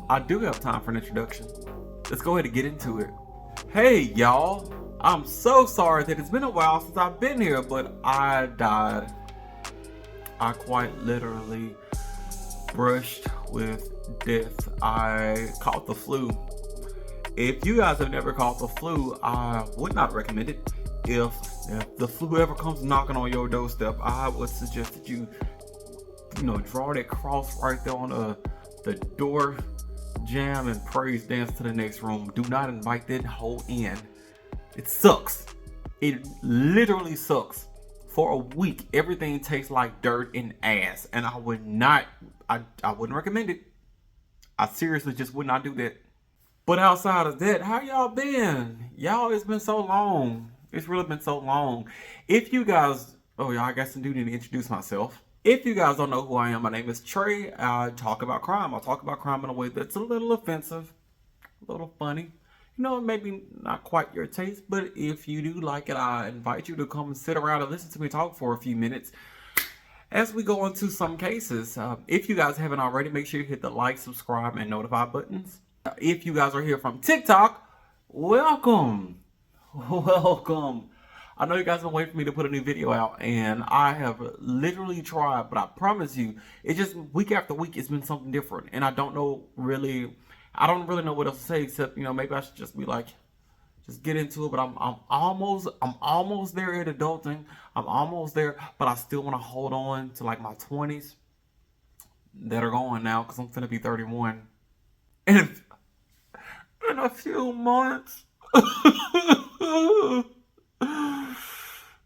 I do have time for an introduction. Let's go ahead and get into it. Hey, y'all. I'm so sorry that it's been a while since I've been here, but I died. I quite literally brushed with death. I caught the flu. If you guys have never caught the flu, I would not recommend it. If the flu ever comes knocking on your doorstep, I would suggest that you draw that cross right there on the door jam and praise dance to the next room. Do not invite that hoe in. It sucks. It literally sucks. For a week, everything tastes like dirt and ass, and I wouldn't recommend it. I seriously just would not do that. But outside of that, how y'all been? Y'all, it's been so long. It's really been so long. If you guys, I guess I do need to introduce myself. If you guys don't know who I am, my name is Trey. I talk about crime. I talk about crime in a way that's a little offensive, a little funny. Maybe not quite your taste, but if you do like it, I invite you to come and sit around and listen to me talk for a few minutes as we go into some cases. If you guys haven't already, make sure you hit the like, subscribe, and notify buttons. If you guys are here from TikTok, welcome. Welcome. I know you guys have been waiting for me to put a new video out, and I have literally tried, but I promise you, it's just week after week, it's been something different, and I don't really know what else to say except, maybe I should just be like, just get into it. But I'm almost there at adulting. I'm almost there, but I still want to hold on to like my 20s that are going now, because I'm finna be 31 in a few months.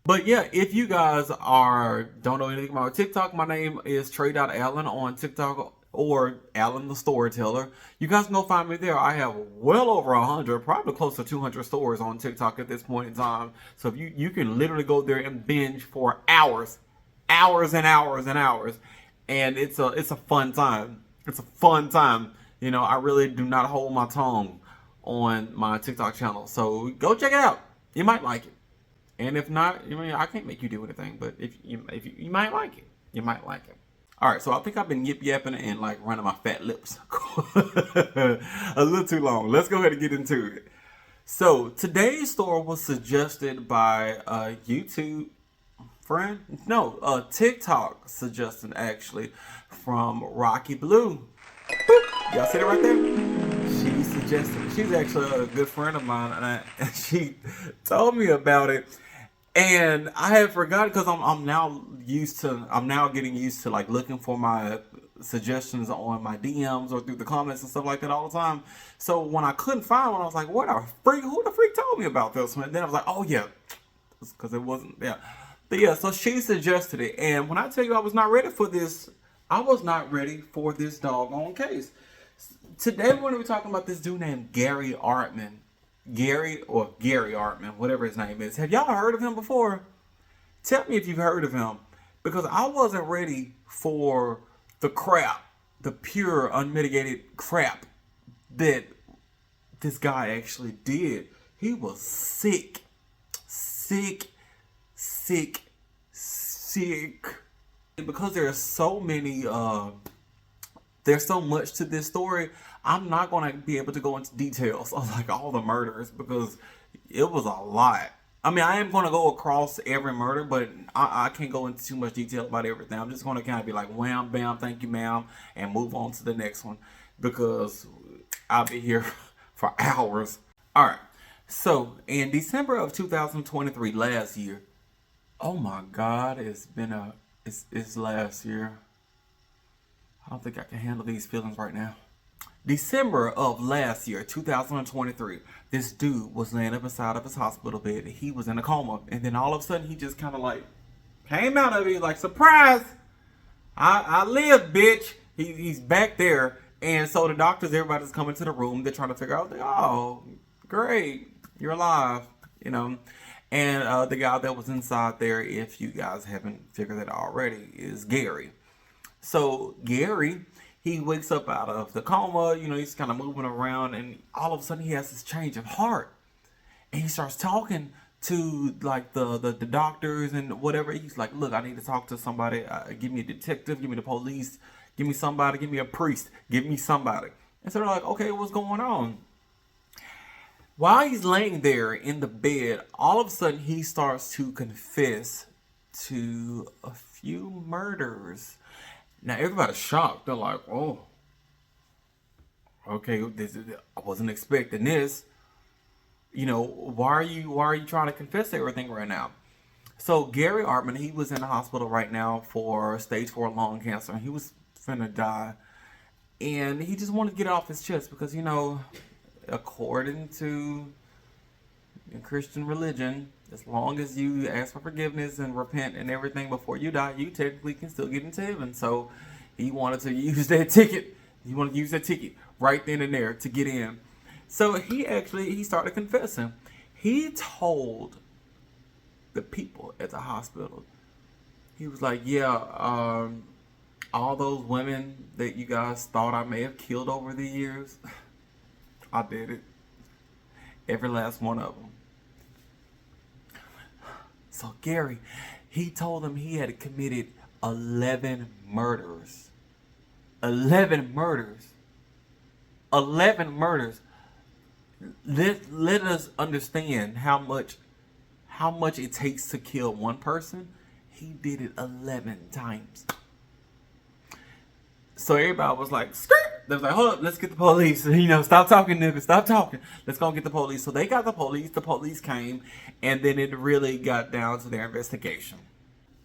But yeah, if you guys don't know anything about TikTok, my name is Trey.Allen on TikTok, or Allen the Storyteller. You guys can go find me there. I have well over 100, probably close to 200 stories on TikTok at this point in time. So if you can literally go there and binge for hours and hours and hours. And it's a fun time. It's a fun time. I really do not hold my tongue on my TikTok channel. So go check it out. You might like it. And if not, I can't make you do anything, but if you might like it. You might like it. All right, so I think I've been yip-yapping and like running my fat lips a little too long. Let's go ahead and get into it. So today's story was suggested by a YouTube friend. No, a TikTok suggestion actually from Rocky Blue. Boop. Y'all see it right there? She suggested. She's actually a good friend of mine, and she told me about it. And I had forgotten, because I'm now getting used to like looking for my suggestions on my DMs or through the comments and stuff like that all the time. So when I couldn't find one, I was like, who the freak told me about this one? And then I was like, oh yeah, because it wasn't there. But yeah, so she suggested it. And when I tell you I was not ready for this, I was not ready for this doggone case. Today we're going to be talking about this dude named Garry Artman. Garry Artman, whatever his name is. Have y'all heard of him before? Tell me if you've heard of him, because I wasn't ready for the crap, the pure, unmitigated crap that this guy actually did. He was sick. Because there's so much to this story, I'm not going to be able to go into details of like all the murders, because it was a lot. I mean, I am going to go across every murder, but I can't go into too much detail about everything. I'm just going to kind of be like, wham, bam, thank you, ma'am, and move on to the next one, because I'll be here for hours. All right. So in December of 2023, last year, oh my God, it's last year. I don't think I can handle these feelings right now. December of last year, 2023, this dude was laying up inside of his hospital bed. He was in a coma. And then all of a sudden, he just kind of like came out of it like, surprise! I live, bitch! He's back there. And so the doctors, everybody's coming to the room. They're trying to figure out, oh, great, you're alive, And the guy that was inside there, if you guys haven't figured that already, is Garry. So Garry, he wakes up out of the coma, he's kind of moving around, and all of a sudden he has this change of heart. And he starts talking to like the doctors and whatever. He's like, look, I need to talk to somebody. Give me a detective, give me the police, give me somebody, give me a priest, give me somebody. And so they're like, okay, what's going on? While he's laying there in the bed, all of a sudden he starts to confess to a few murders. Now everybody's shocked. They're like, oh, okay, I wasn't expecting this. Why are you trying to confess everything right now? So Garry Artman, he was in the hospital right now for stage 4 lung cancer, and he was finna die. And he just wanted to get it off his chest because, according to Christian religion, as long as you ask for forgiveness and repent and everything before you die, you technically can still get into heaven. So he wanted to use that ticket. He wanted to use that ticket right then and there to get in. So he started confessing. He told the people at the hospital, he was like, yeah, all those women that you guys thought I may have killed over the years, I did it. Every last one of them. So Garry, he told them he had committed 11 murders. 11 murders. 11 murders. Let us understand how much it takes to kill one person. He did it 11 times. So everybody was like, skirt. They was like, hold up, let's get the police. Stop talking, nigga, stop talking. Let's go get the police. So they got the police. The police came, and then it really got down to their investigation.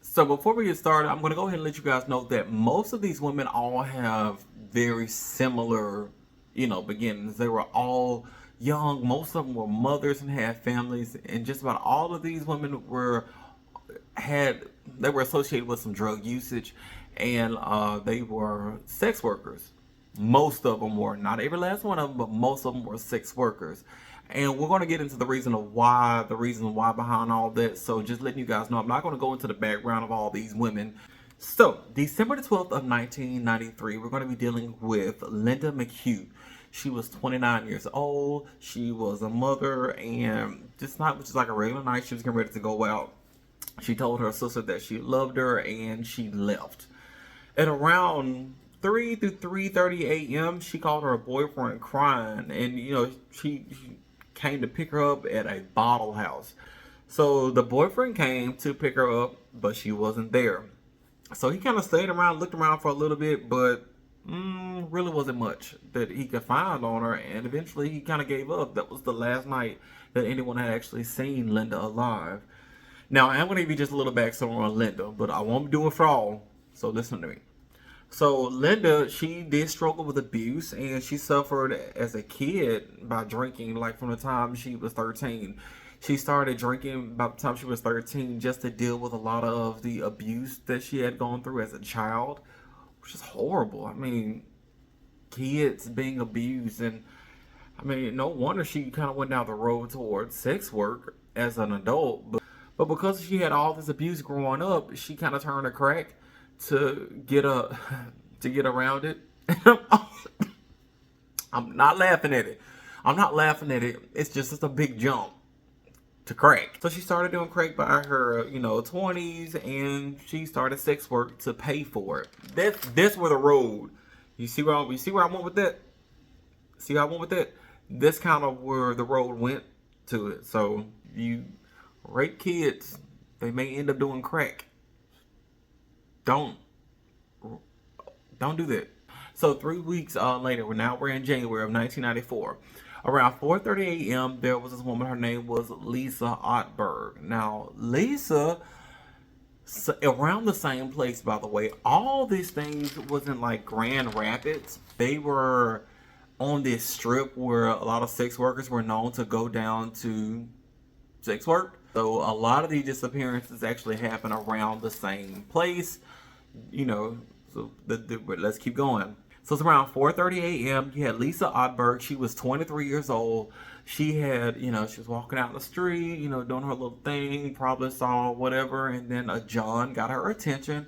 So before we get started, I'm going to go ahead and let you guys know that most of these women all have very similar, beginnings. They were all young. Most of them were mothers and had families, and just about all of these women were associated with some drug usage, and they were sex workers. Most of them were, not every last one of them, but most of them were sex workers. And we're going to get into the reason why behind all that. So just letting you guys know, I'm not going to go into the background of all these women. So December the 12th of 1993, we're going to be dealing with Linda McHugh. She was 29 years old. She was a mother, and just like a regular night. She was getting ready to go out. She told her sister that she loved her, and she left. At around 3 to 3:30 a.m., she called her boyfriend crying, and she came to pick her up at a bottle house. So the boyfriend came to pick her up, but she wasn't there. So he kind of stayed around, looked around for a little bit, but really wasn't much that he could find on her, and eventually he kind of gave up. That was the last night that anyone had actually seen Linda alive. Now, I'm going to give you just a little backstory on Linda, but I won't do it for all, so listen to me. So Linda, she did struggle with abuse, and she suffered as a kid by drinking, like from the time she was 13. She started drinking by the time she was 13 just to deal with a lot of the abuse that she had gone through as a child, which is horrible. I mean, kids being abused, and no wonder she kind of went down the road towards sex work as an adult. But because she had all this abuse growing up, she kind of turned to crack to get around it. I'm not laughing at it. It's just a big jump to crack. So she started doing crack by her 20s, and she started sex work to pay for it. That's where the road. You see where I went with that? See how I went with that? That's kind of where the road went to it. So you rape kids, they may end up doing crack. Don't do that. So 3 weeks later, we're in January of 1994. Around 4:30 a.m., there was this woman. Her name was Lisa Ottberg. Now, Lisa, around the same place, by the way. All these things wasn't like Grand Rapids. They were on this strip where a lot of sex workers were known to go down to sex work. So a lot of these disappearances actually happen around the same place. So let's keep going. So it's around 4:30 a.m. You had Lisa Ottberg. She was 23 years old. She had, she was walking out in the street, doing her little thing, probably saw whatever, and then a John got her attention.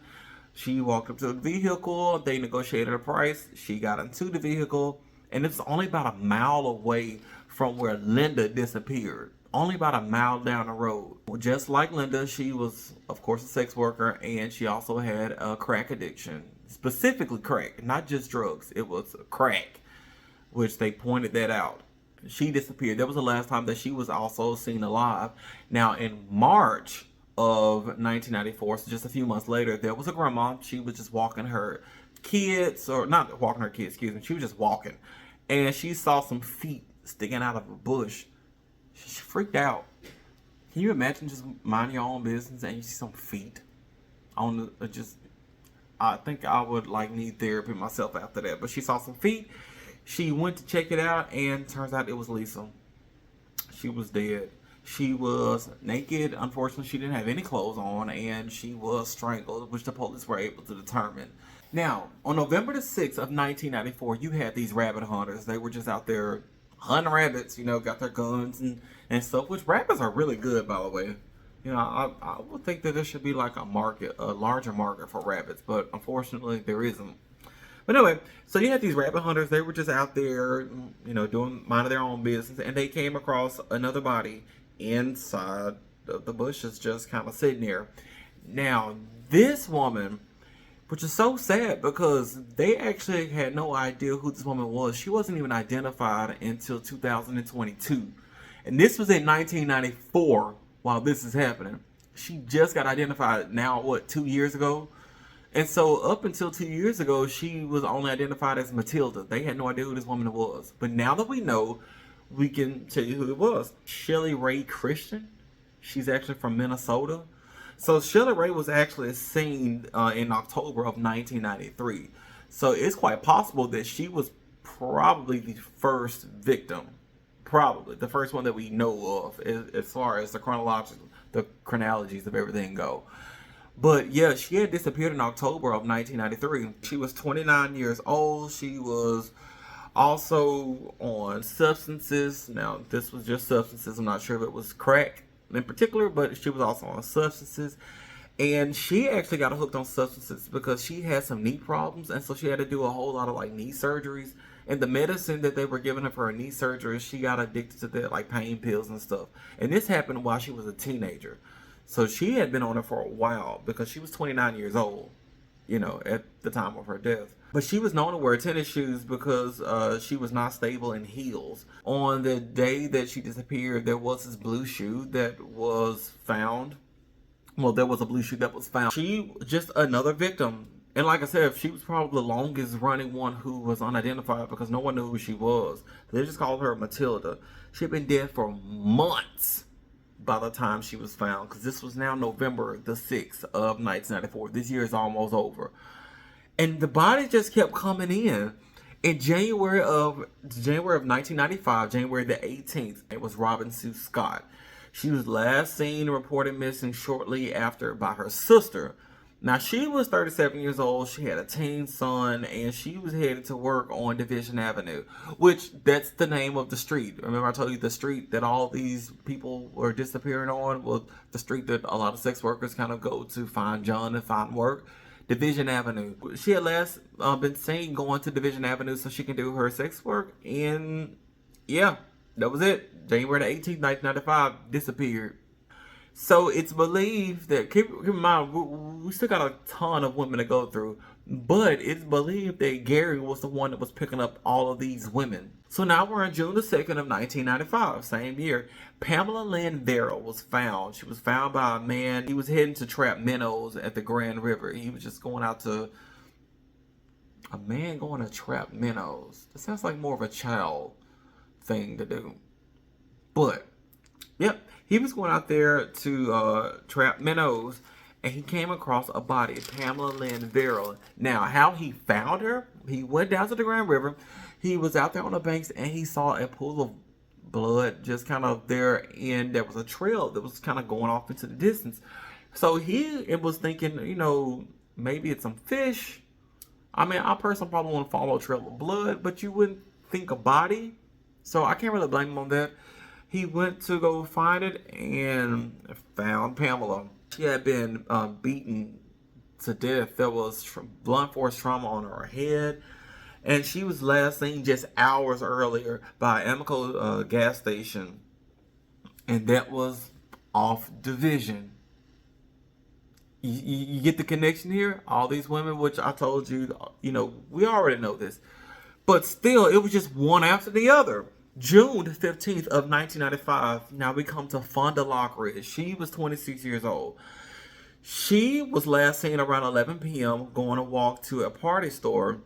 She walked up to the vehicle. They negotiated a price. She got into the vehicle, and it's only about a mile away from where Linda disappeared. Only about a mile down the road. Well, just like Linda, she was, of course, a sex worker, and she also had a crack addiction. Specifically crack, not just drugs. It was crack. which they pointed that out. She disappeared. That was the last time that she was also seen alive. Now, in March of 1994, so just a few months later, there was a grandma. She was just walking her kids, or not walking her kids, excuse me. She was just walking, and she saw some feet sticking out of a bush. She freaked out. Can you imagine just minding your own business and you see some feet on the, just, I think I would like need therapy myself after that. But she saw some feet. She went to check it out, and turns out it was Lisa. She was dead. She was naked. Unfortunately, she didn't have any clothes on, and she was strangled, which the police were able to determine. Now, on November the 6th of 1994, you had these rabbit hunters. They were just out there hunting rabbits, you know, got their guns and stuff, which rabbits are really good, by the way. You know, I would think that there should be like a market, a larger market for rabbits, but unfortunately there isn't. But anyway, so you had these rabbit hunters. They were just out there, you know, minding their own business, and they came across another body inside the bushes, just kind of sitting there. Now, this woman, which is so sad because they actually had no idea who this woman was. She wasn't even identified until 2022. And this was in 1994 while this is happening. She just got identified now, what, 2 years ago? And so up until 2 years ago, she was only identified as Matilda. They had no idea who this woman was. But now that we know, we can tell you who it was. Shelly Ray Christian. She's actually from Minnesota. So Shelly Ray was actually seen in October of 1993. So it's quite possible that she was probably the first victim. Probably the first one that we know of as far as the chronologies of everything go. But yeah, she had disappeared in October of 1993. She was 29 years old. She was also on substances. Now, this was just substances. I'm not sure if it was crack in particular, but she was also on substances. And she actually got hooked on substances because she had some knee problems, and so she had to do a whole lot of like knee surgeries. And the medicine that they were giving her for her knee surgery, she got addicted to that, like pain pills and stuff. And this happened while she was a teenager. So she had been on it for a while because she was 29 years old, you know, at the time of her death. But she was known to wear tennis shoes because she was not stable in heels. On the day that she disappeared, there was this blue shoe that was found. Well, there was a blue shoe that was found. She just another victim. And like I said, she was probably the longest running one who was unidentified because no one knew who she was. They just called her Matilda. She had been dead for months by the time she was found, because this was now November the 6th of 1994. This year is almost over. And the body just kept coming in. In January of 1995, January the 18th, it was Robin Sue Scott. She was last seen and reported missing shortly after by her sister. Now, she was 37 years old. She had a teen son, and she was headed to work on Division Avenue, which that's the name of the street. Remember I told you the street that all these people were disappearing on was the street that a lot of sex workers kind of go to find John and find work. Division Avenue. She had last been seen going to Division Avenue so she can do her sex work, and yeah, that was it. January the 18th, 1995, disappeared. So it's believed that, keep in mind, we still got a ton of women to go through, but it's believed that Garry was the one that was picking up all of these women. So now we're on June the 2nd of 1995, same year. Pamela Lynn Verrill was found. She was found by a man. He was heading to trap minnows at the Grand River. He was just going out to, a man going to trap minnows. That sounds like more of a child thing to do. But, yep. He was going out there to trap minnows, and he came across a body, Pamela Lynn Verrill. Now, how he found her, he went down to the Grand River. He was out there on the banks, and he saw a pool of blood just kind of there, and there was a trail that was kind of going off into the distance. So he was thinking, you know, maybe it's some fish. I mean, I personally probably want to follow a trail of blood, but you wouldn't think a body. So I can't really blame him on that. He went to go find it and found Pamela. She had been beaten to death. There was blunt force trauma on her head. And she was last seen just hours earlier by Amoco gas station. And that was off Division. You get the connection here? All these women, which I told you, you know, we already know this. But still, it was just one after the other. June 15th of 1995. Now we come to Fonda Lockridge. She was 26 years old. She was last seen around 11 p.m. going to walk to a party store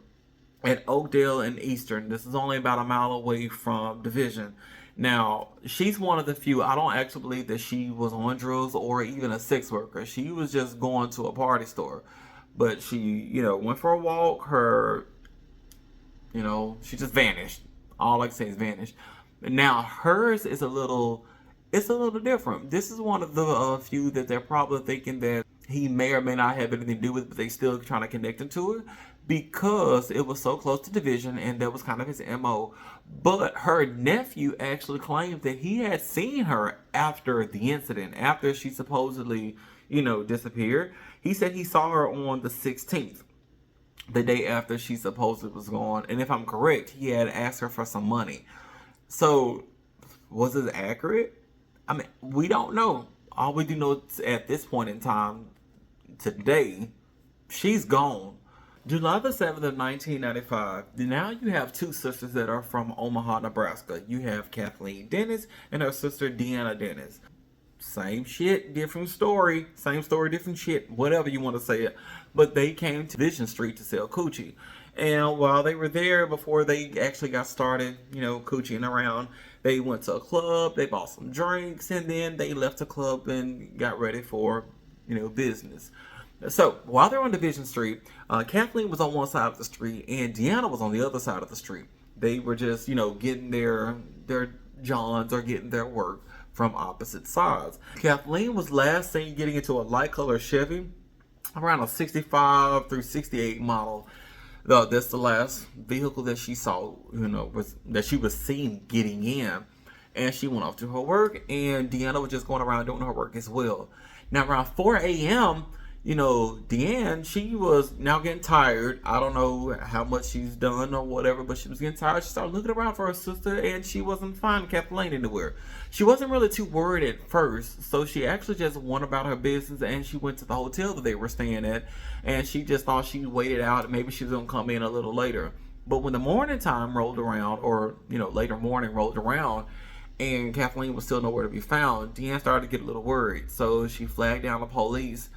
at Oakdale and Eastern. This is only about a mile away from Division. Now, she's one of the few. I don't actually believe that she was on drugs or even a sex worker. She was just going to a party store. But she, went for a walk. She just vanished. All I can say is vanished. Now, hers is it's a little different. This is one of the few that they're probably thinking that he may or may not have anything to do with, but they still trying to connect him to it because it was so close to Division and that was kind of his MO. But her nephew actually claimed that he had seen her after the incident, after she supposedly, disappeared. He said he saw her on the 16th, the day after she supposedly was gone. And if I'm correct, he had asked her for some money. So, was this accurate? I mean, we don't know. All we do know is at this point in time, today, she's gone. July the 7th of 1995. Now you have two sisters that are from Omaha, Nebraska. You have Kathleen Dennis and her sister Deanna Dennis. Same shit, different story. Same story, different shit. Whatever you want to say it. But they came to Vision Street to sell coochie. And while they were there, before they actually got started, coochieing around, they went to a club, they bought some drinks, and then they left the club and got ready for, business. So, while they're on Division Street, Kathleen was on one side of the street, and Deanna was on the other side of the street. They were just, getting their johns or getting their work from opposite sides. Kathleen was last seen getting into a light color Chevy, around a 65 through 68 model. That's the last vehicle that she saw, that she was seen getting in. And she went off to her work, and Deanna was just going around doing her work as well. Now, around 4 a.m., Deanne, she was now getting tired. I don't know how much she's done or whatever, but she was getting tired. She started looking around for her sister, and she wasn't finding Kathleen anywhere. She wasn't really too worried at first, so she actually just went about her business, and she went to the hotel that they were staying at, and she just thought she waited out, and maybe she was going to come in a little later. But when the morning time rolled around, or, later morning rolled around, and Kathleen was still nowhere to be found, Deanne started to get a little worried, so she flagged down the police.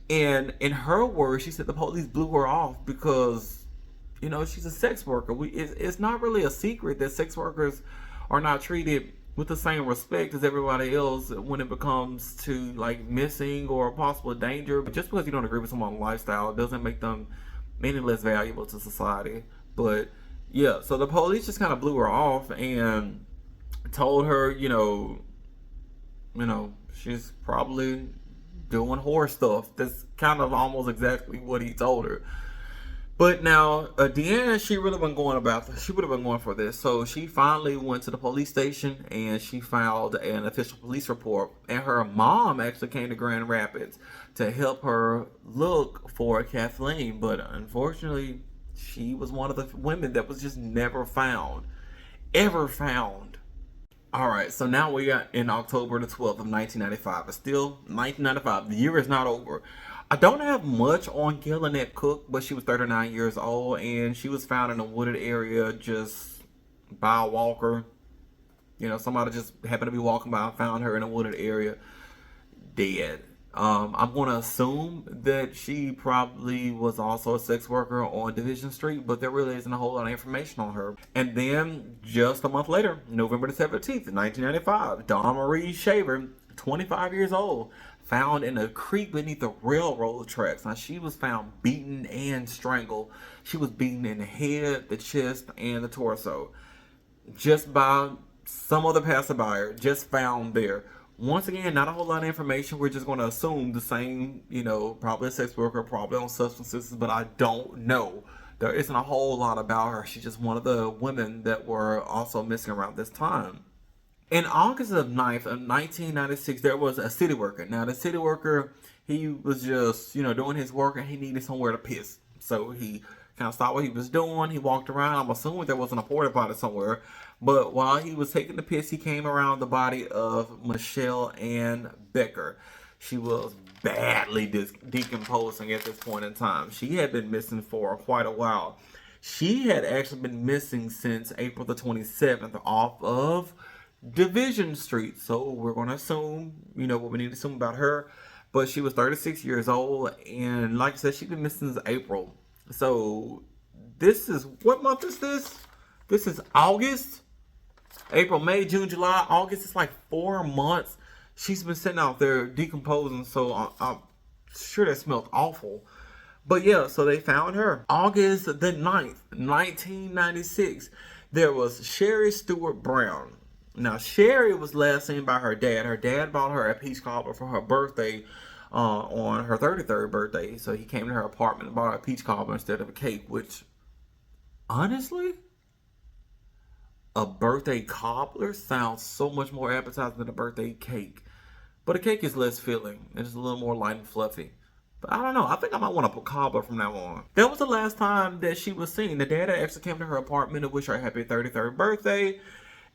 And in her words, she said the police blew her off because, she's a sex worker. It's not really a secret that sex workers are not treated with the same respect as everybody else when it comes to like missing or possible danger. But just because you don't agree with someone's lifestyle doesn't make them any less valuable to society. But yeah, so the police just kind of blew her off and told her, she's probably doing whore stuff. That's kind of almost exactly what he told her. But now, Deanna, she would have been going for this. So she finally went to the police station and she filed an official police report. And her mom actually came to Grand Rapids to help her look for Kathleen. But unfortunately, she was one of the women that was just never found. Ever found. Alright, so now we got in October the 12th of 1995. It's still 1995. The year is not over. I don't have much on Gillinet Cook, but she was 39 years old, and she was found in a wooded area just by a walker. Somebody just happened to be walking by and found her in a wooded area, dead. I'm going to assume that she probably was also a sex worker on Division Street, but there really isn't a whole lot of information on her. And then, just a month later, November the 17th, 1995, Dawn Marie Shaver, 25 years old, found in a creek beneath the railroad tracks. Now, she was found beaten and strangled. She was beaten in the head, the chest, and the torso. Just by some other passerby, just found there. Once again, not a whole lot of information. We're just going to assume the same, probably a sex worker, probably on substances, but I don't know. There isn't a whole lot about her. She's just one of the women that were also missing around this time. In August of 9th of 1996, there was a city worker. Now, the city worker, he was just, doing his work and he needed somewhere to piss. So he kind of stopped what he was doing. He walked around. I'm assuming there wasn't a porta potty somewhere. But while he was taking the piss, he came around the body of Michelle Ann Becker. She was badly decomposing at this point in time. She had been missing for quite a while. She had actually been missing since April the 27th off of Division Street. So we're going to assume, what we need to assume about her. But she was 36 years old. And like I said, she's been missing since April. So this is, what month is this? This is August. April, May, June, July, August. It's like 4 months. She's been sitting out there decomposing. So I'm sure that smelled awful. But yeah, so they found her. August the 9th, 1996. There was Sherry Stewart Brown. Now, Sherry was last seen by her dad. Her dad bought her a peach cobbler for her birthday on her 33rd birthday. So he came to her apartment and bought her a peach cobbler instead of a cake, which, honestly, a birthday cobbler sounds so much more appetizing than a birthday cake. But a cake is less filling. It's a little more light and fluffy. But I don't know. I think I might want to put cobbler from now on. That was the last time that she was seen. The dad actually came to her apartment to wish her a happy 33rd birthday.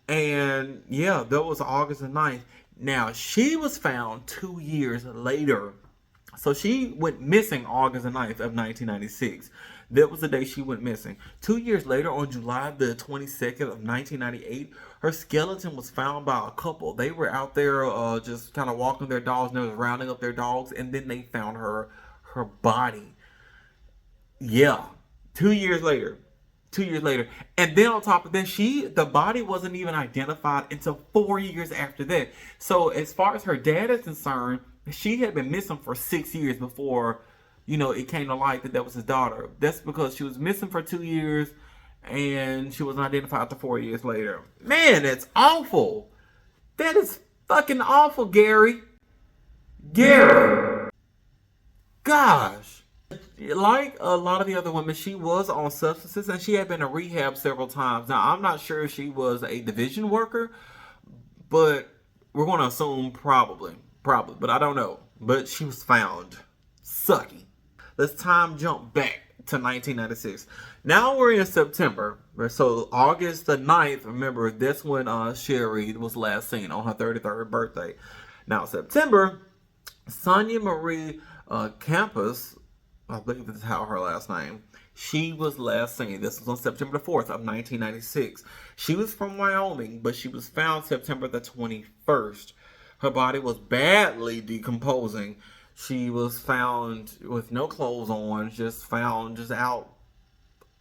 And yeah, that was August the 9th. Now, she was found 2 years later. So she went missing August the 9th of 1996. That was the day she went missing. 2 years later, on July the 22nd of 1998, her skeleton was found by a couple. They were out there just kind of walking their dogs, and they was rounding up their dogs, and then they found her body. Yeah, 2 years later. 2 years later. And then on top of that, the body wasn't even identified until 4 years after that. So as far as her dad is concerned, she had been missing for 6 years before, it came to light that was his daughter. That's because she was missing for 2 years and she wasn't identified until 4 years later. Man, that's awful. That is fucking awful, Garry. Garry. Gosh. Like a lot of the other women, she was on substances and she had been to rehab several times. Now, I'm not sure if she was a division worker, but we're going to assume probably, but I don't know. But she was found. Sucky. Let's time jump back to 1996. Now we're in September. So August the 9th, remember, that's when Sherry was last seen on her 33rd birthday. Now, September, Sonia Marie Campus, I believe this is how her last name, she was last seen. This was on September the 4th of 1996. She was from Wyoming, but she was found September the 21st. Her body was badly decomposing. She was found with no clothes on, just out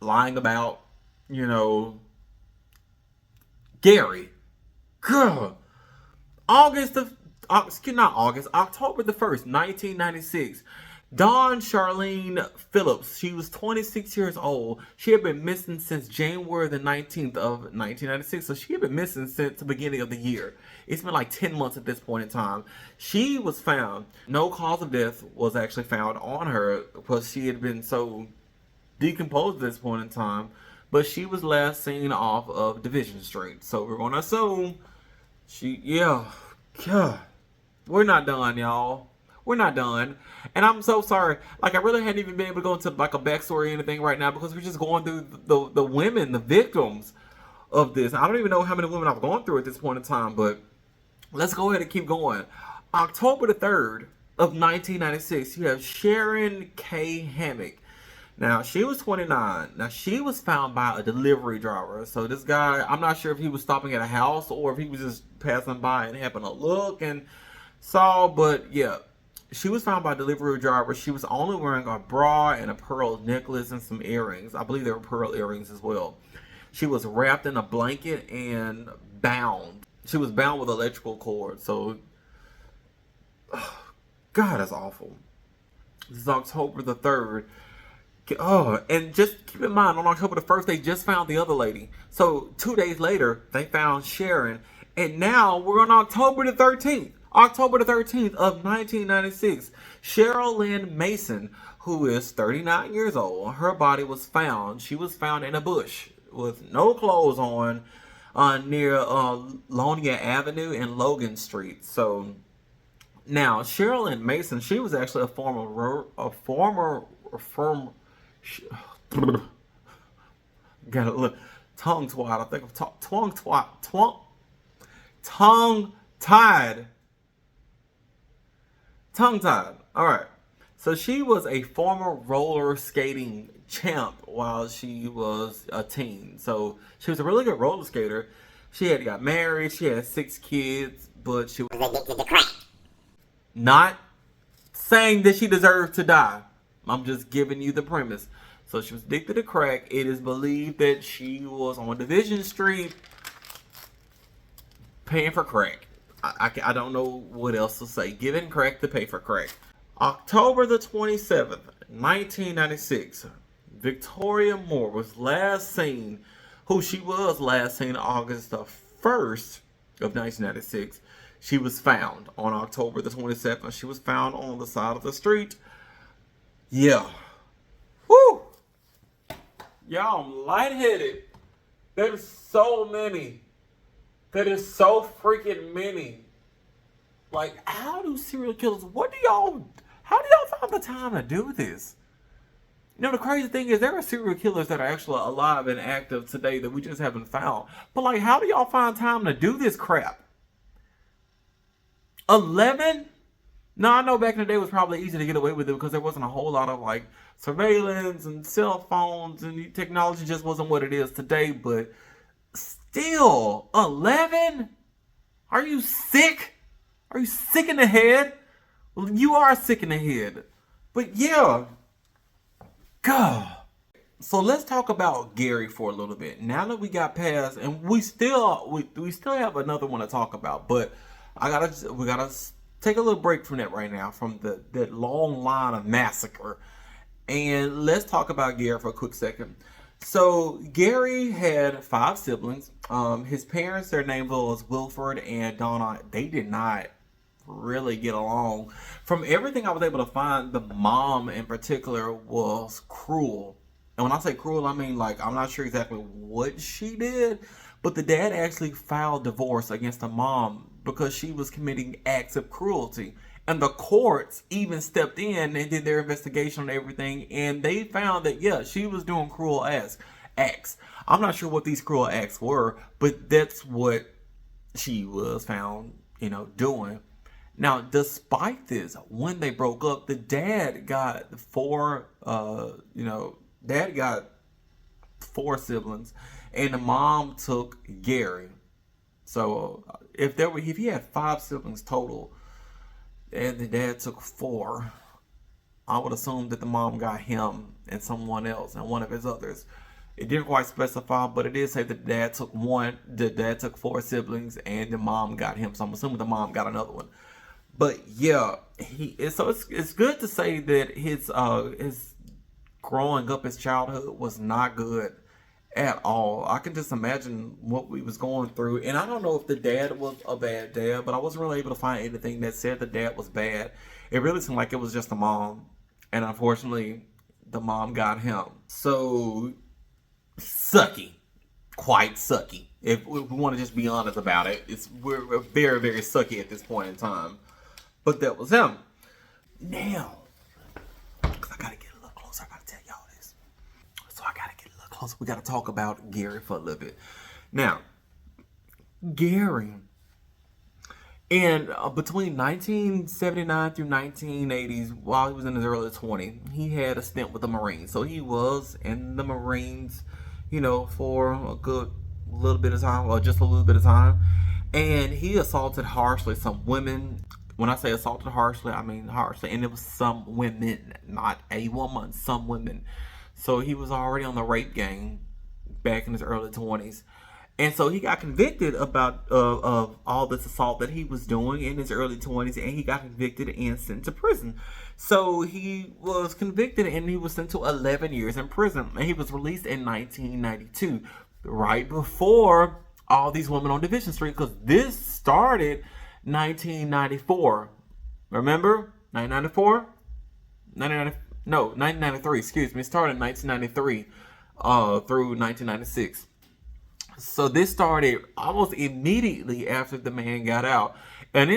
lying about, Garry. Girl. October the 1st, 1996. Dawn Charlene Phillips, she was 26 years old. She had been missing since January the 19th of 1996. So she had been missing since the beginning of the year. It's been like 10 months at this point in time. She was found. No cause of death was actually found on her because she had been so decomposed at this point in time. But she was last seen off of Division Street. So we're going to assume God, we're not done, y'all. We're not done. And I'm so sorry. Like, I really hadn't even been able to go into like a backstory or anything right now because we're just going through the women, the victims of this. I don't even know how many women I've gone through at this point in time, but let's go ahead and keep going. October the 3rd of 1996, you have Sharon K. Hammock. Now, she was 29. Now, she was found by a delivery driver. So this guy, I'm not sure if he was stopping at a house or if he was just passing by and happened to look and saw, but yeah. She was found by a delivery driver. She was only wearing a bra and a pearl necklace and some earrings. I believe they were pearl earrings as well. She was wrapped in a blanket and bound. She was bound with electrical cord. So, God, that's awful. This is October the 3rd. Oh, and just keep in mind, on October the 1st, they just found the other lady. So 2 days later, they found Sharon. And now we're on October the 13th. October the 13th of 1996, Cheryl Lynn Mason, who is 39 years old, her body was found. She was found in a bush with no clothes on near Lonia Avenue and Logan Street. So now Cheryl Lynn Mason, she was actually a former gotta look tongue twat. I think of tongue tied. All right. So she was a former roller skating champ while she was a teen. So she was a really good roller skater. She had got married. She had 6 kids, but she was addicted to crack. Not saying that she deserved to die. I'm just giving you the premise. So she was addicted to crack. It is believed that she was on Division Street paying for crack. I don't know what else to say. Giving crack to pay for crack. October the 27th, 1996, Victoria Moore was last seen, she was last seen August the 1st of 1996. She was found on October the 27th. She was found on the side of the street. Yeah. Woo! Y'all, I'm lightheaded. There's so many. That is so freaking many. Like, how do serial killers, how do y'all find the time to do this? You know, the crazy thing is there are serial killers that are actually alive and active today that we just haven't found. But like, how do y'all find time to do this crap? 11? No, I know back in the day it was probably easy to get away with it because there wasn't a whole lot of like surveillance and cell phones and technology just wasn't what it is today. But still, 11? Are you sick? Are you sick in the head? Well, you are sick in the head. But yeah. God. So let's talk about Garry for a little bit. Now that we got past, and we still have another one to talk about, but we gotta take a little break from that right now, from that long line of massacre. And let's talk about Garry for a quick second. So Garry had 5 siblings. His parents, their names was Wilford and Donna. They did not really get along. From everything I was able to find, the mom in particular was cruel. And when I say cruel, I mean, like, I'm not sure exactly what she did, but the dad actually filed divorce against the mom because she was committing acts of cruelty. And the courts even stepped in and did their investigation on everything, and they found that, yeah, she was doing cruel acts. I'm not sure what these cruel acts were, but that's what she was found, doing. Now, despite this, when they broke up, the dad got dad got 4 siblings, and the mom took Garry. So if he had 5 siblings total, and the dad took 4, I would assume that the mom got him and someone else and one of his others. It didn't quite specify, but it did say that the dad took 1. The dad took 4 siblings, and the mom got him. So I'm assuming the mom got another one. But yeah, it's good to say that his growing up, his childhood was not good at all. I can just imagine what we was going through. And I don't know if the dad was a bad dad, but I wasn't really able to find anything that said the dad was bad. It really seemed like it was just the mom. And unfortunately, the mom got him. So, sucky. Quite sucky. If we want to just be honest about it, we're very, very sucky at this point in time. But that was him. Now, because I got to get a little closer, I got to tell y'all this. So I got to get a little closer. We got to talk about Garry for a little bit. Now, Garry, and between 1979 through 1980s, while he was in his early 20s, he had a stint with the Marines. So he was in the Marines, for a good little bit of time, or just a little bit of time. And he assaulted harshly some women. When I say assaulted harshly, I mean harshly. And it was some women, not a woman, some women. So he was already on the rape gang back in his early 20s. And so he got convicted about of all this assault that he was doing in his early 20s. And he got convicted and sent to prison. So he was convicted and he was sent to 11 years in prison. And he was released in 1992, right before all these women on Division Street. Because this started 1994. Remember? 1994? 1993, excuse me. It started in 1993 through 1996. So this started almost immediately after the man got out. And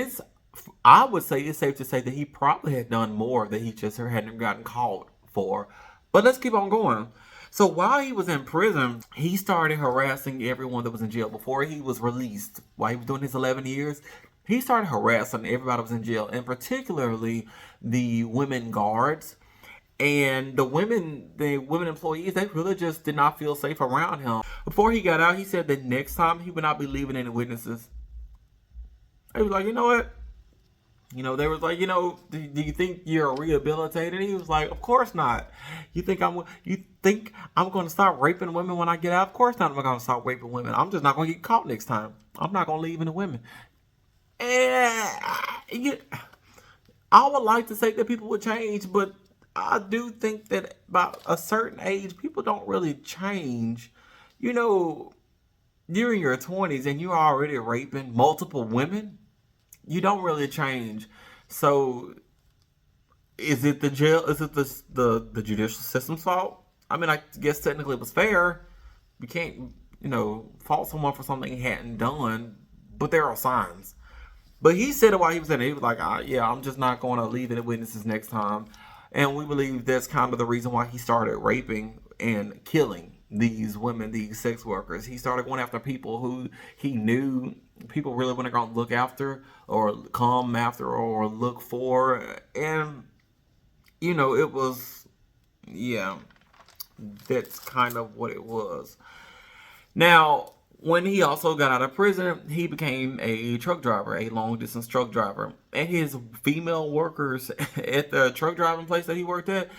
I would say it's safe to say that he probably had done more that he just hadn't gotten caught for. But let's keep on going. So while he was in prison, he started harassing everyone that was in jail. Before he was released, while he was doing his 11 years, he started harassing everybody that was in jail, and particularly the women guards. And the women employees, they really just did not feel safe around him. Before he got out, he said that next time he would not be leaving any witnesses. He was like, you know what? They was like, do you think you're rehabilitated? He was like, of course not. You think I'm going to start raping women when I get out? Of course not. I'm going to start raping women. I'm just not going to get caught next time. I'm not going to leave any women. And I would like to say that people would change, but I do think that by a certain age, people don't really change. You're in your 20s and you're already raping multiple women. You don't really change. So, is it the jail? Is it the judicial system's fault? I mean, I guess technically it was fair. You can't, fault someone for something he hadn't done, but there are signs. But he said it while he was in it. He was like, yeah, I'm just not going to leave any witnesses next time. And we believe that's kind of the reason why he started raping and killing these women, these sex workers. He started going after people who he knew people really weren't going to look after or come after or look for. And, it was, that's kind of what it was. Now, when he also got out of prison, he became a truck driver, a long-distance truck driver. And his female workers at the truck driving place that he worked at,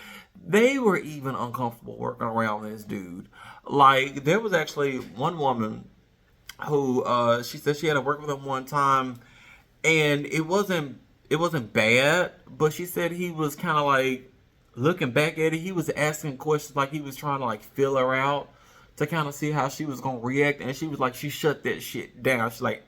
they were even uncomfortable working around this dude. Like, there was actually one woman who, she said she had to work with him one time, and it wasn't bad, but she said he was kind of like, looking back at it, he was asking questions like he was trying to like feel her out, to kind of see how she was going to react. And she was like, she shut that shit down. She's like,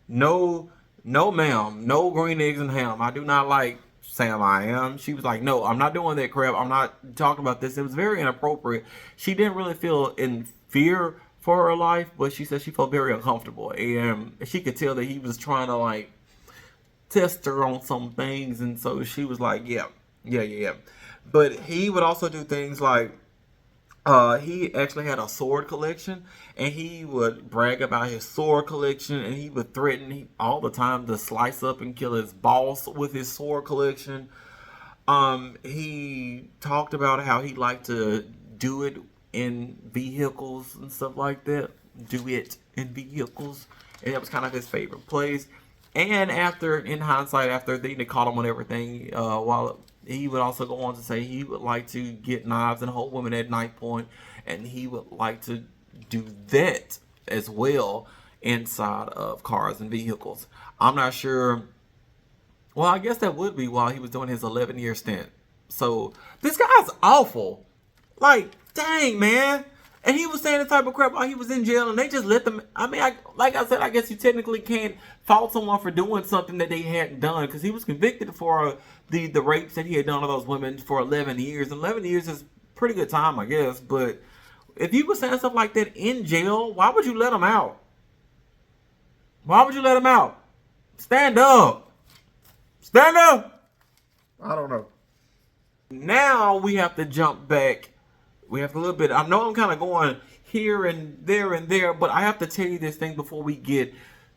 no, ma'am, no green eggs and ham. I do not like Sam I am. She was like, no, I'm not doing that crap. I'm not talking about this. It was very inappropriate. She didn't really feel in fear for her life, but she said she felt very uncomfortable. And she could tell that he was trying to like test her on some things. And so she was like, yeah. But he would also do things like, he actually had a sword collection, and he would brag about his sword collection, and he would threaten all the time to slice up and kill his boss with his sword collection. He talked about how he liked to do it in vehicles and stuff like that. Do it in vehicles. And that was kind of his favorite place. And in hindsight, after they caught him on everything, he would also go on to say he would like to get knives and hold women at knife point, and he would like to do that as well inside of cars and vehicles. I'm not sure. Well, I guess that would be while he was doing his 11-year stint. So this guy's awful. Like, dang, man. And he was saying the type of crap while he was in jail, and they just let them. I mean, like I said, I guess you technically can't fault someone for doing something that they hadn't done, because he was convicted for the rapes that he had done to those women for 11 years. 11 years is pretty good time, I guess. But if you were saying stuff like that in jail, why would you let him out? Why would you let him out? Stand up. Stand up. I don't know. Now we have to jump back. We have a little bit. I know I'm kind of going here and there, but I have to tell you this thing before we get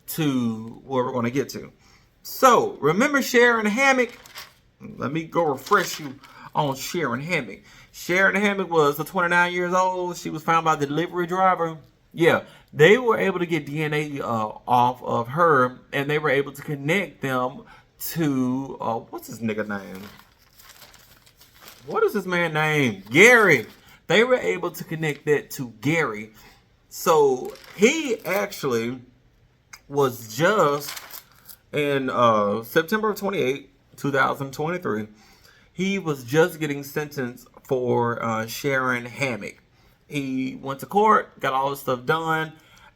to where we're going to get to. So, remember Sharon Hammock? Let me go refresh you on Sharon Hammock. Sharon Hammock was 29 years old. She was found by the delivery driver. Yeah, they were able to get DNA off of her, and they were able to connect them to, what's his nigga name? What is this man's name? Garry. They were able to connect that to Garry. So he actually was just in September of 28, 2023. He was just getting sentenced for Sharon Hammock. He went to court, got all this stuff done,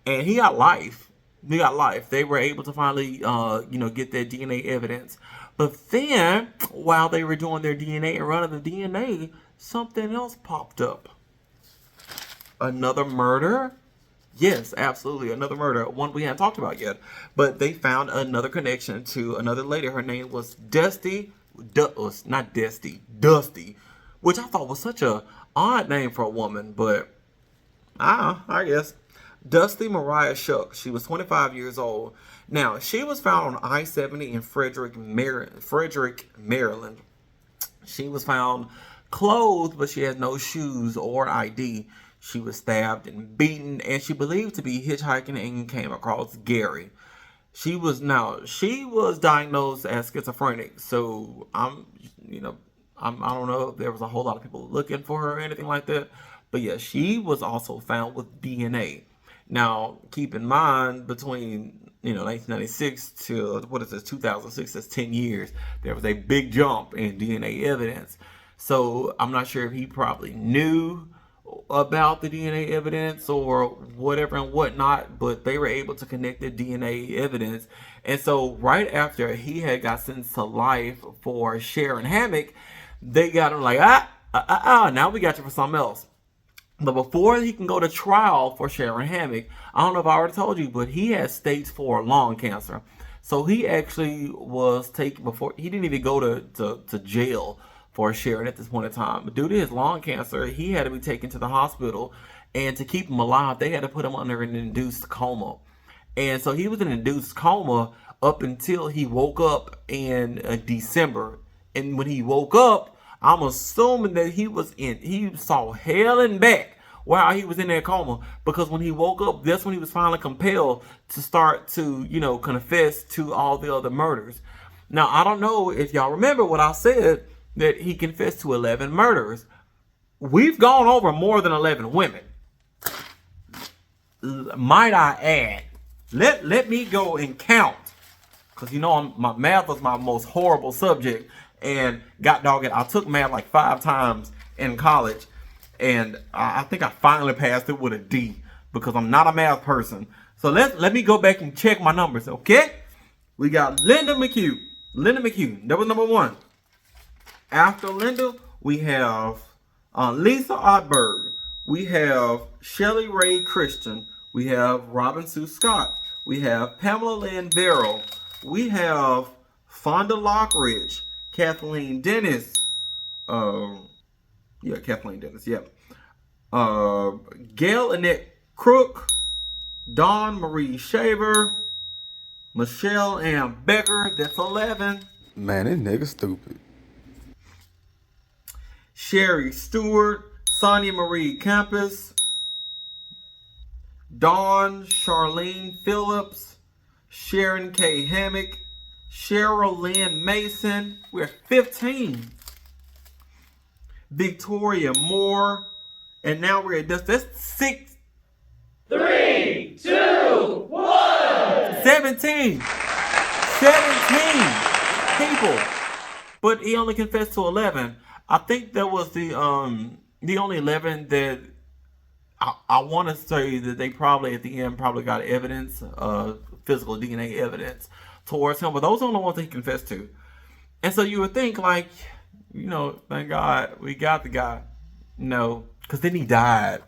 and he got life. He got life. They were able to finally, get that DNA evidence. But then, while they were doing their DNA and running the DNA, something else popped up. Another murder? Yes, absolutely. Another murder. One we hadn't talked about yet. But they found another connection to another lady. Her name was Dusty. Not Dusty. Dusty. Which I thought was such a odd name for a woman. But, I guess. Dusty Mariah Shuck. She was 25 years old. Now, she was found on I-70 in Frederick, Maryland. She was found clothed, but she had no shoes or ID. She was stabbed and beaten, and she believed to be hitchhiking and came across Garry. She was diagnosed as schizophrenic. So I don't know if there was a whole lot of people looking for her or anything like that. But yeah, she was also found with DNA. Now, keep in mind, between 1996 to 2006, that's 10 years. There was a big jump in DNA evidence. So I'm not sure if he probably knew about the DNA evidence or whatever and whatnot, but they were able to connect the DNA evidence. And so right after he had got sentenced to life for sharing hammock, they got him like, now we got you for something else. But before he can go to trial for sharing hammock, I don't know if I already told you, but he had stage 4 lung cancer. So he actually was taken before, he didn't even go to jail for sharing at this point in time. But due to his lung cancer, he had to be taken to the hospital. And to keep him alive, they had to put him under an induced coma. And so he was in an induced coma up until he woke up in December. And when he woke up, I'm assuming that he saw hell and back while he was in that coma, because when he woke up, that's when he was finally compelled to start to, confess to all the other murders. Now, I don't know if y'all remember what I said, that he confessed to 11 murders. We've gone over more than 11 women. Might I add, let me go and count, because my math was my most horrible subject. And I took math like 5 times in college, and I think I finally passed it with a D, because I'm not a math person. So let me go back and check my numbers, okay? We got Linda McHugh. That was number 1. After Linda, we have Lisa Ottberg. We have Shelley Ray Christian. We have Robin Sue Scott. We have Pamela Lynn Barrow. We have Fonda Lockridge. Kathleen Dennis. Kathleen Dennis, yeah. Gail Annette Crook. Dawn Marie Shaver. Michelle Ann Becker. That's 11. Man, this nigga stupid. Sherry Stewart. Sonia Marie Campus. Dawn Charlene Phillips. Sharon K. Hammock. Cheryl Lynn Mason. We're 15. Victoria Moore. And now we're at that's 6. 3, 2, 1. 17 people. But he only confessed to 11. I think that was the only 11 that I want to say that they probably at the end probably got evidence, physical DNA evidence towards him, but those are the ones that he confessed to. And so you would think, like, thank God we got the guy. No, because then he died.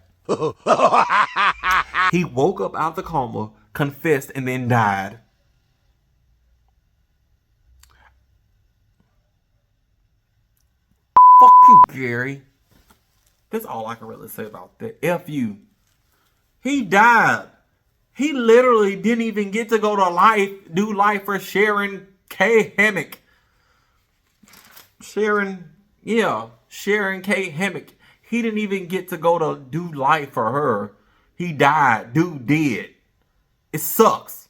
He woke up out the coma, confessed, and then died. Fuck you, Garry. That's all I can really say about that. F you. He died. He literally didn't even get to go to do life for Sharon K. Hammock. Sharon K. Hammock. He didn't even get to go to do life for her. He died. Dude did. It sucks.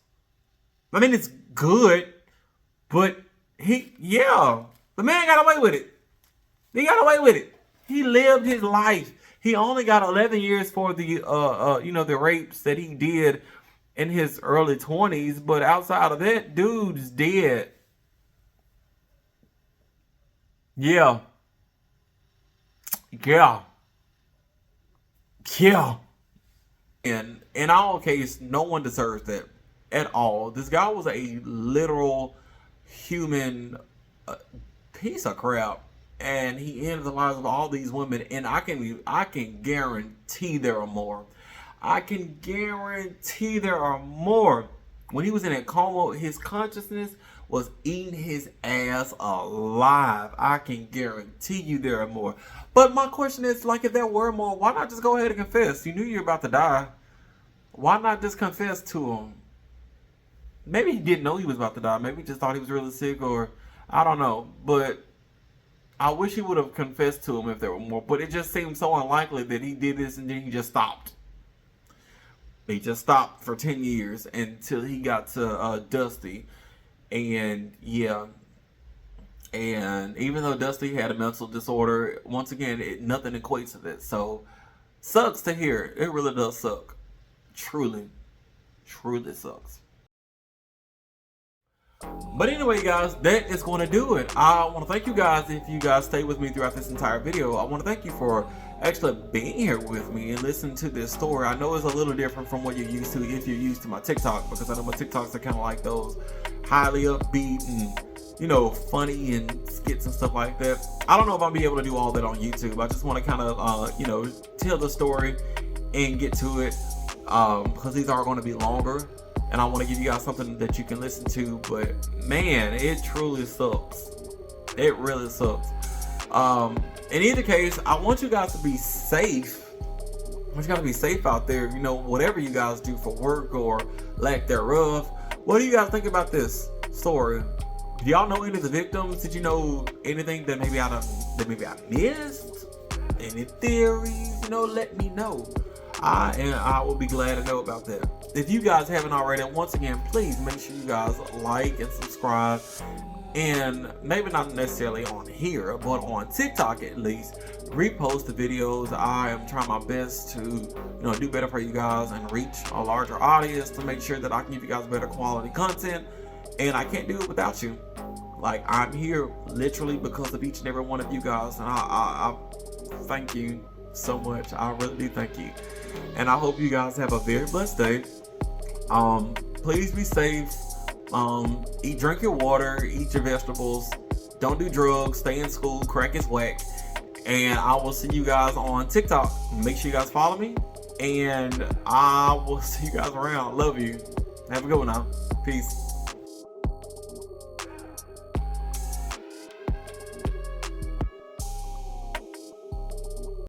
I mean, it's good, but the man got away with it. He got away with it. He lived his life. He only got 11 years for the the rapes that he did in his early 20s, but outside of that, dude's dead. Yeah. And in our case, no one deserves that at all. This guy was a literal human piece of crap, and he ended the lives of all these women. And I can guarantee there are more. I can guarantee there are more. When he was in a coma, his consciousness was eating his ass alive. I can guarantee you there are more. But my question is, like, if there were more, why not just go ahead and confess? You knew you were about to die. Why not just confess to him? Maybe he didn't know he was about to die. Maybe he just thought he was really sick, or I don't know. But I wish he would have confessed to him if there were more. But it just seemed so unlikely that he did this and then he just stopped. He just stopped for 10 years until he got to Dusty. And yeah. And even though Dusty had a mental disorder, once again, nothing equates to this. So, sucks to hear. It really does suck. Truly sucks. But anyway, guys, that is going to do it. I want to thank you guys if you guys stayed with me throughout this entire video. I want to thank you for actually being here with me and listening to this story. I know it's a little different from what you're used to if you're used to my TikTok, because I know my TikToks are kind of like those highly upbeat and, you know, funny and skits and stuff like that. I don't know if I'll be able to do all that on YouTube. I just want to kind of, you know, tell the story and get to it, because these are going to be longer. And I want to give you guys something that you can listen to, but man, it truly sucks. It really sucks. In either case, I want you guys to be safe. I want you guys to be safe out there. You know, whatever you guys do for work or lack thereof. What do you guys think about this story? Do y'all know any of the victims? Did you know anything that maybe I missed? Any theories? You know, let me know. I will be glad to know about that. If you guys haven't already, once again, please make sure you guys like and subscribe. And maybe not necessarily on here, but on TikTok at least, repost the videos. I am trying my best to, you know, do better for you guys and reach a larger audience to make sure that I can give you guys better quality content. And I can't do it without you. Like, I'm here literally because of each and every one of you guys. And I thank you so much. I really do thank you. And I hope you guys have a very blessed day. Please be safe. Drink your water, eat your vegetables, don't do drugs, stay in school, crack is whack. And I will see you guys on TikTok. Make sure you guys follow me, and I will see you guys around. Love you. Have a good one now. Peace.